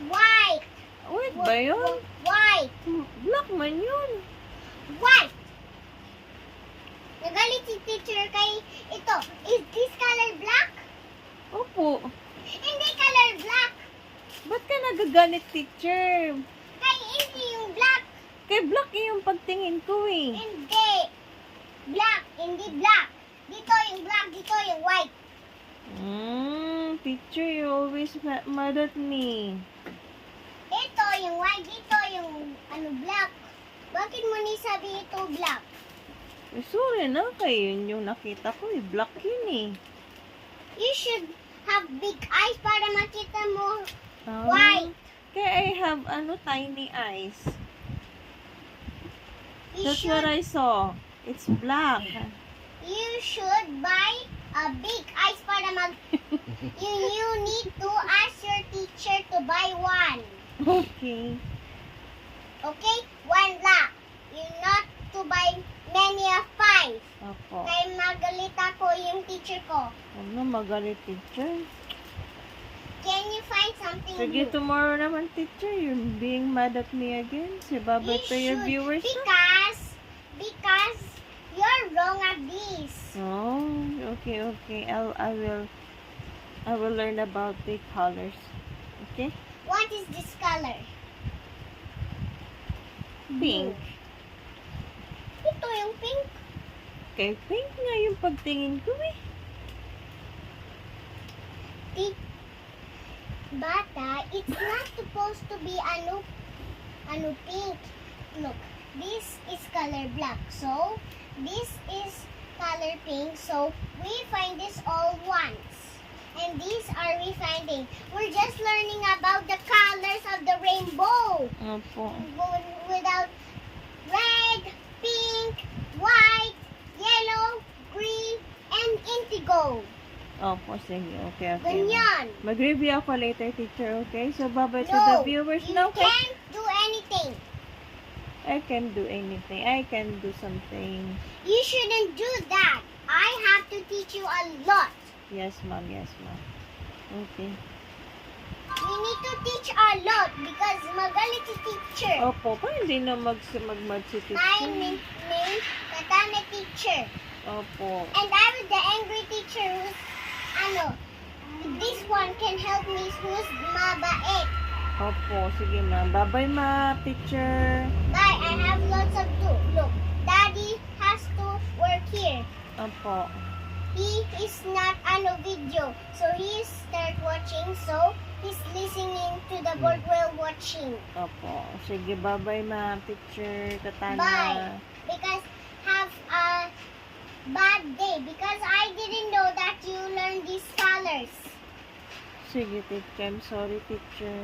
White. White ba yun? White. Black man yun. White. Nagalit si teacher kay ito. Is this color black? Opo. Hindi color black. Ba't ka nagagalit, teacher? Kay hindi yung black. Kay black yung pagtingin ko eh. Hindi. Black. Hindi black. Dito yung black. Dito yung white. Teacher, you always mad at me. Ito yung white. Dito yung black. Bakit mo ni sabi ito black? Eh, sorry na, kayo yun yung nakita ko eh. Black yun eh. You should have big eyes para makita mo Ah, white. Kaya I have tiny eyes. You That's what I saw. It's black. should buy a big eyes para you need to ask your teacher to buy one. Okay. Okay? One black. You not to buy many of five. Opo. Kaya magalit ako yung teacher ko. Huwag na magalit, teacher. Can you find something Sige, new? tomorrow naman, teacher. You're being mad at me again. Say bye-bye to your should, viewers. because you're wrong at this. Oh, okay. I will learn about the colors. Okay? What is this color? Pink. Ito yung pink. Okay, pink nga yung pagtingin ko eh. Bata, it's not supposed to be pink. Look, this is color black. So, this is color pink. So, we find this all once. And these are we finding. We're just learning about the colors of the rainbow. Opo. Without red, pink, white, yellow, green, and indigo. Opo, sige. Okay. Ganyan. Mag-review ako later, teacher. Okay? So, bye-bye to No, the viewers. you No, can't do anything. I can do anything. I can do something. You shouldn't do that. I have to teach you a lot. Yes, ma'am. Okay. We need to teach a lot because magalit si teacher. Opo, pa hindi na mag-mad si My teacher. name Katana teacher. Opo. And I'm the angry teacher who's, this one can help me who's mabait. Opo, sige ma'am. Bye-bye, ma, teacher. Bye, I have lots of do. Look, Daddy has to work here. Opo. He is not video, so he start watching, so he's listening to the board while watching. Opo. Sige, bye-bye, ma, teacher. Katana. Bye. Because have a bad day because I didn't know that you learned these colors. Sige, teacher. I'm sorry, teacher.